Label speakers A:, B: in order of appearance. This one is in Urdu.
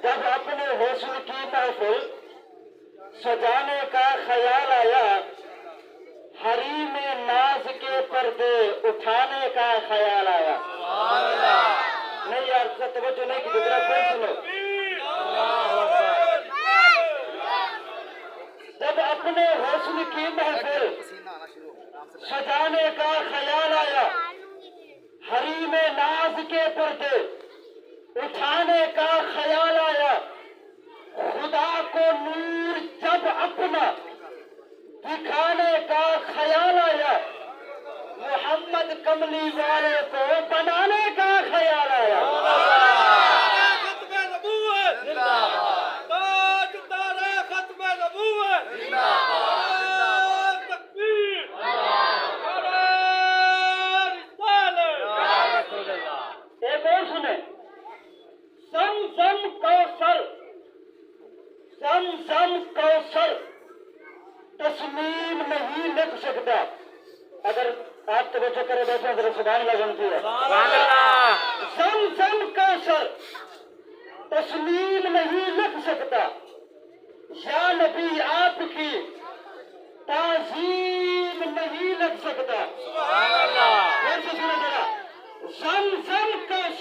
A: جب اپنے حسن کی محفل سجانے کا خیال آیا، حریم ناز کے پردے اٹھانے کا خیال آیا۔ نہیں یار توجہ نہیں کی ذرا پھر سنو۔ جب اپنے حسن کی محفل سجانے کا خیال آیا، حریم ناز کے پردے اٹھانے کا خیال آیا، خدا کو نور جب اپنا دکھانے کا خیال آیا، محمد کملی والے کو بنانے کا خیال آیا۔
B: ختم نبوت تاج تارے ختم نبوت تکبیر
A: ایک اور سنیں، زمزم کوثر، زمزم کوثر تسلیم نہیں لکھ سکتا۔ اگر آپ توجہ کرے بیٹھے ہیں سبحان اللہ بنتی ہے۔ زمزم کوثر تسلیم نہیں لکھ سکتا، یا نبی آپ کی تعظیم نہیں لکھ سکتا۔ پھر سے سنیں ذرا، زمزم کوثر